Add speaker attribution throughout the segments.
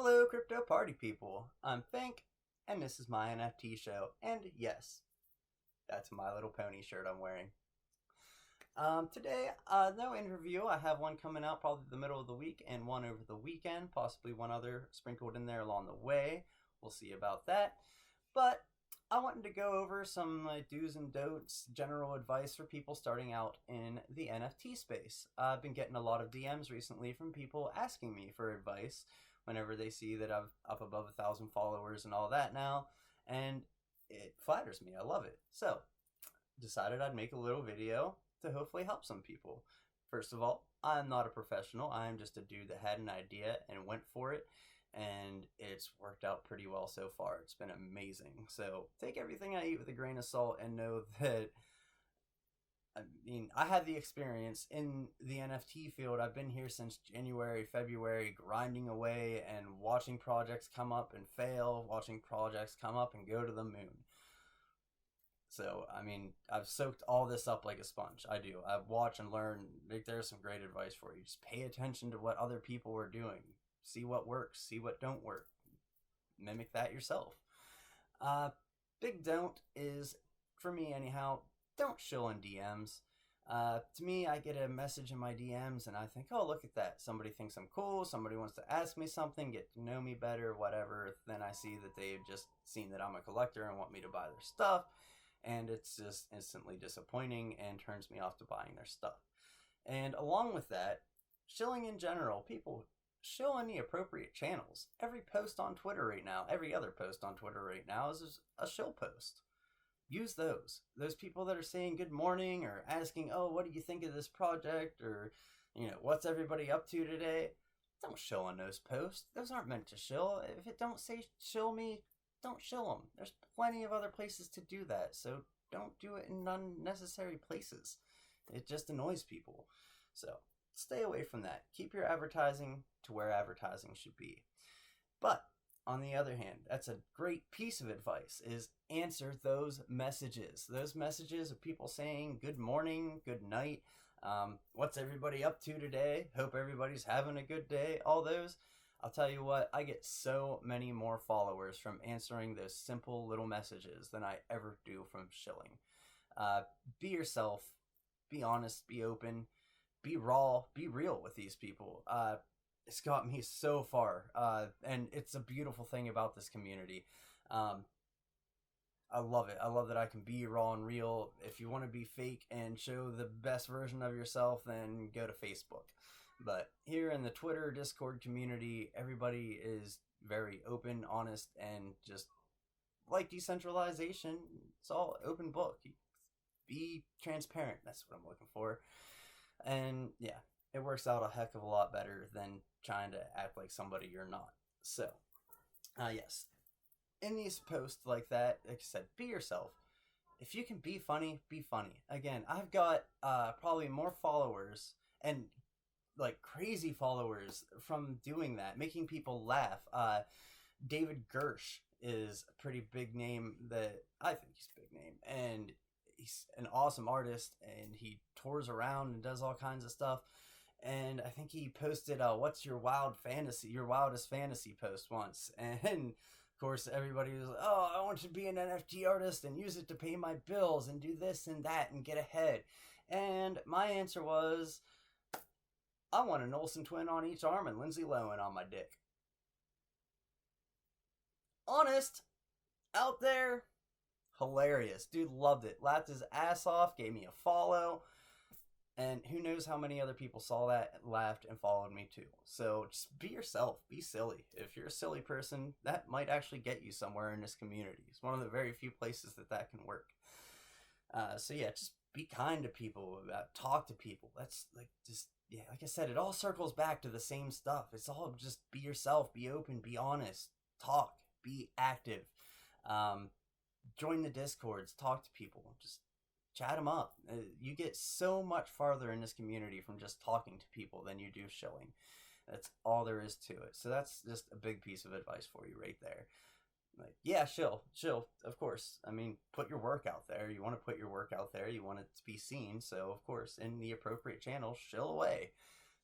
Speaker 1: Hello, crypto party people. I'm Fink, and this is my NFT show. And yes, that's My Little Pony shirt I'm wearing. Today, no interview. I have one coming out probably the middle of the week and one over the weekend, possibly one other sprinkled in there along the way. We'll see about that. But I wanted to go over some do's and don'ts, general advice for people starting out in the NFT space. I've been getting a lot of DMs recently from people asking me for advice whenever they see that I'm up above 1,000 followers and all that now, and it flatters me. I love it. So, decided I'd make a little video to hopefully help some people. First of all, I'm not a professional. I'm just a dude that had an idea and went for it, and it's worked out pretty well so far. It's been amazing. So take everything I eat with a grain of salt and know that, I had the experience in the NFT field. I've been here since January, February, grinding away and watching projects come up and fail, watching projects come up and go to the moon. So, I've soaked all this up like a sponge. I do. I watch and learn. There's some great advice for you. Just pay attention to what other people are doing. See what works. See what don't work. Mimic that yourself. Big don't is, for me anyhow, don't shill in DMs. To me, I get a message in my DMs and I think, oh, look at that. Somebody thinks I'm cool. Somebody wants to ask me something, get to know me better, whatever. Then I see that they've just seen that I'm a collector and want me to buy their stuff. And it's just instantly disappointing and turns me off to buying their stuff. And along with that, shilling in general, people shill in the appropriate channels. Every post on Twitter right now, every other post on Twitter right now is a shill post. Use those. Those people that are saying good morning or asking, oh, what do you think of this project? Or, what's everybody up to today? Don't shill on those posts. Those aren't meant to shill. If it don't say shill me, don't shill them. There's plenty of other places to do that, so don't do it in unnecessary places. It just annoys people. So stay away from that. Keep your advertising to where advertising should be. But on the other hand, that's a great piece of advice, is answer those messages. Those messages of people saying good morning, good night, what's everybody up to today? Hope everybody's having a good day. All those. I'll tell you what, I get so many more followers from answering those simple little messages than I ever do from shilling. Be yourself, be honest, be open, be raw, be real with these people. It's got me so far, and it's a beautiful thing about this community. I love it. I love that I can be raw and real. If you want to be fake and show the best version of yourself, then go to Facebook. But here in the Twitter Discord community, everybody is very open, honest, and just like decentralization, it's all open book. Be transparent. That's what I'm looking for. And yeah, it works out a heck of a lot better than trying to act like somebody you're not. So, yes. In these posts like that, like I said, be yourself. If you can be funny, be funny. Again, I've got probably more followers and like crazy followers from doing that, making people laugh. David Gersh is a pretty big name that I think he's a big name, and he's an awesome artist, and he tours around and does all kinds of stuff. And I think he posted, what's your wildest fantasy post once. And of course, everybody was like, oh, I want to be an NFT artist and use it to pay my bills and do this and that and get ahead. And my answer was, I want an Olsen twin on each arm and Lindsay Lohan on my dick. Honest, out there, hilarious. Dude loved it. Laughed his ass off, gave me a follow. And who knows how many other people saw that, laughed, and followed me too. So just be yourself. Be silly. If you're a silly person, that might actually get you somewhere in this community. It's one of the very few places that can work. So yeah, just be kind to people. Talk to people. That's like like I said, it all circles back to the same stuff. It's all just be yourself. Be open. Be honest. Talk. Be active. Join the Discords. Talk to people. Just chat them up. You get so much farther in this community from just talking to people than you do shilling. That's all there is to it. So that's just a big piece of advice for you right there. Like, yeah, shill, of course. Put your work out there. You want to put your work out there. You want it to be seen. So, of course, in the appropriate channel, shill away.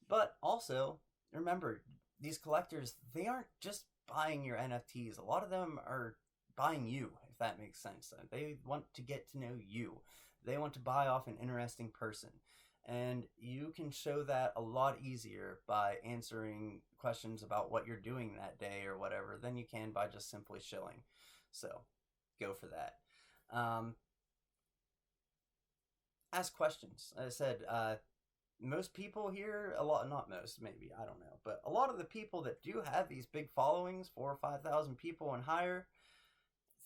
Speaker 1: But also, remember, these collectors, they aren't just buying your NFTs. A lot of them are buying you, if that makes sense. They want to get to know you. They want to buy off an interesting person. And you can show that a lot easier by answering questions about what you're doing that day or whatever than you can by just simply shilling. So go for that. Ask questions. As I said, most people here, not most, maybe, I don't know, but a lot of the people that do have these big followings, 4,000 or 5,000 people and higher,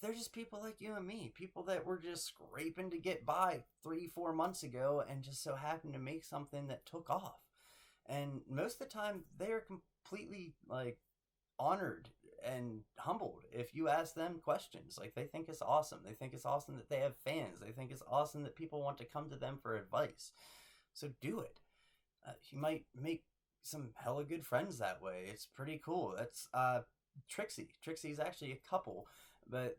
Speaker 1: they're just people like you and me, people that were just scraping to get by 3-4 months ago and just so happened to make something that took off. And most of the time, they are completely like honored and humbled if you ask them questions. Like, they think it's awesome. They think it's awesome that they have fans. They think it's awesome that people want to come to them for advice. So do it. You might make some hella good friends that way. It's pretty cool. That's Trixie. Trixie's actually a couple, but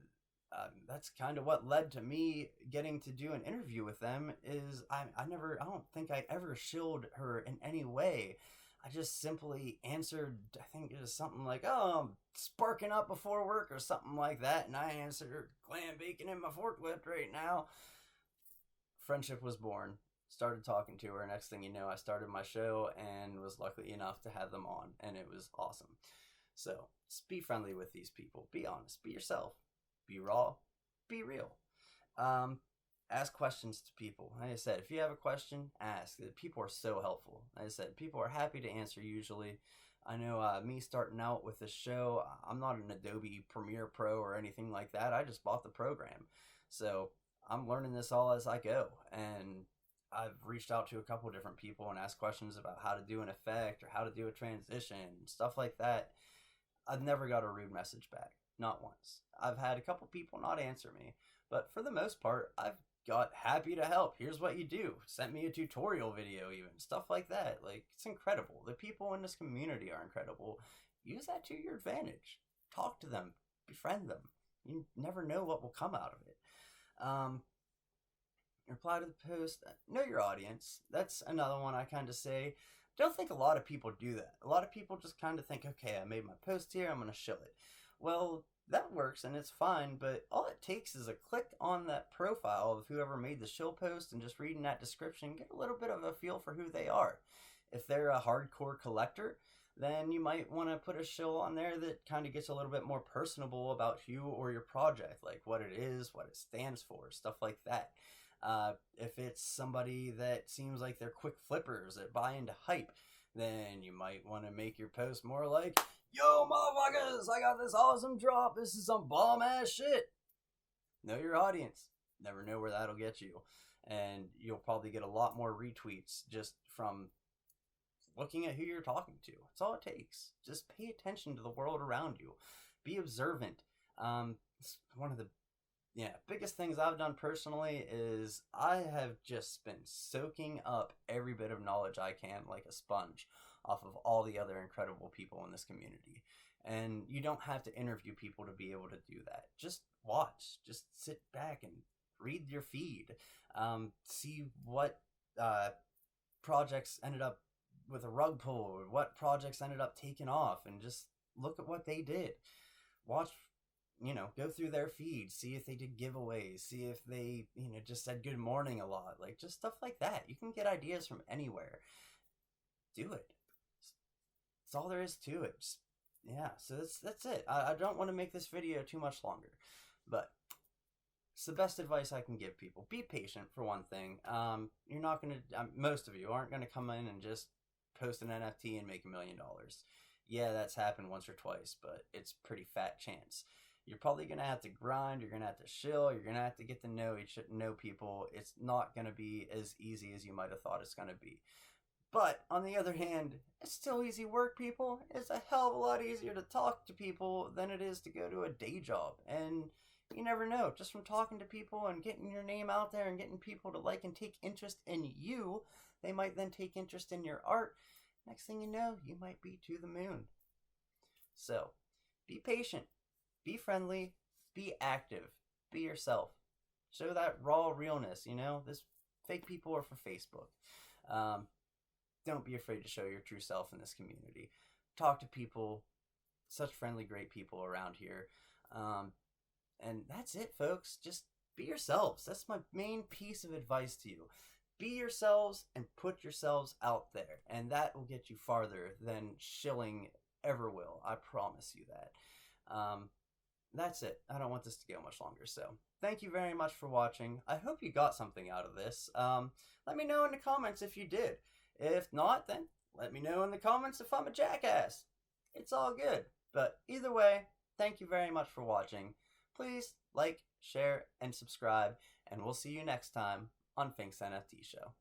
Speaker 1: that's kind of what led to me getting to do an interview with them. Is I don't think I ever shilled her in any way. I just simply answered, I think it was something like, oh, I'm sparking up before work or something like that, and I answered, clam bacon in my forklift right now. Friendship was born. Started talking to her. Next thing you know, I started my show and was lucky enough to have them on, and it was awesome. So just be friendly with these people. Be honest. Be yourself. Be raw. Be real. Ask questions to people. Like I said, if you have a question, ask. People are so helpful. Like I said, people are happy to answer usually. I know me starting out with this show, I'm not an Adobe Premiere Pro or anything like that. I just bought the program. So I'm learning this all as I go. And I've reached out to a couple different people and asked questions about how to do an effect or how to do a transition, stuff like that. I've never got a rude message back. Not once. I've had a couple people not answer me. But for the most part, I've got happy to help. Here's what you do. Sent me a tutorial video even. Stuff like that. Like, it's incredible. The people in this community are incredible. Use that to your advantage. Talk to them. Befriend them. You never know what will come out of it. Reply to the post. Know your audience. That's another one I kind of say. Don't think a lot of people do that. A lot of people just kind of think, okay, I made my post here, I'm going to shill it. Well, that works and it's fine, but all it takes is a click on that profile of whoever made the shill post and just reading that description, get a little bit of a feel for who they are. If they're a hardcore collector, then you might want to put a shill on there that kind of gets a little bit more personable about you or your project, like what it is, what it stands for, stuff like that. If it's somebody that seems like they're quick flippers that buy into hype, then you might want to make your post more like, yo, motherfuckers, I got this awesome drop. This is some bomb-ass shit. Know your audience. Never know where that'll get you. And you'll probably get a lot more retweets just from looking at who you're talking to. That's all it takes. Just pay attention to the world around you. Be observant. It's one of the biggest things I've done personally is I have just been soaking up every bit of knowledge I can like a sponge off of all the other incredible people in this community. And you don't have to interview people to be able to do that. Just watch. Just sit back and read your feed. See what projects ended up with a rug pull, or what projects ended up taking off, and just look at what they did. Watch, go through their feed, see if they did giveaways, see if they, just said good morning a lot, like just stuff like that. You can get ideas from anywhere. Do it. That's all there is to it. So that's it. I don't want to make this video too much longer, but it's the best advice I can give people. Be patient for one thing. You're not going to, most of you aren't going to come in and just post an NFT and make $1 million. Yeah, that's happened once or twice, but it's pretty fat chance. You're probably going to have to grind, you're going to have to shill, you're going to have to get to know people. It's not going to be as easy as you might have thought it's going to be. But on the other hand, it's still easy work, people. It's a hell of a lot easier to talk to people than it is to go to a day job. And you never know, just from talking to people and getting your name out there and getting people to like and take interest in you, they might then take interest in your art. Next thing you know, you might be to the moon. So, be patient, be friendly, be active, be yourself. Show that raw realness, This fake people are for Facebook. Don't be afraid to show your true self in this community. talk to people, such friendly, great people around here. And that's it, folks. Just be yourselves. That's my main piece of advice to you. Be yourselves and put yourselves out there, and that will get you farther than shilling ever will. I promise you that. That's it. I don't want this to go much longer. So thank you very much for watching. I hope you got something out of this. Let me know in the comments if you did. If not, then let me know in the comments if I'm a jackass. It's all good. But either way, thank you very much for watching. Please like, share, and subscribe, and we'll see you next time on Fink's NFT Show.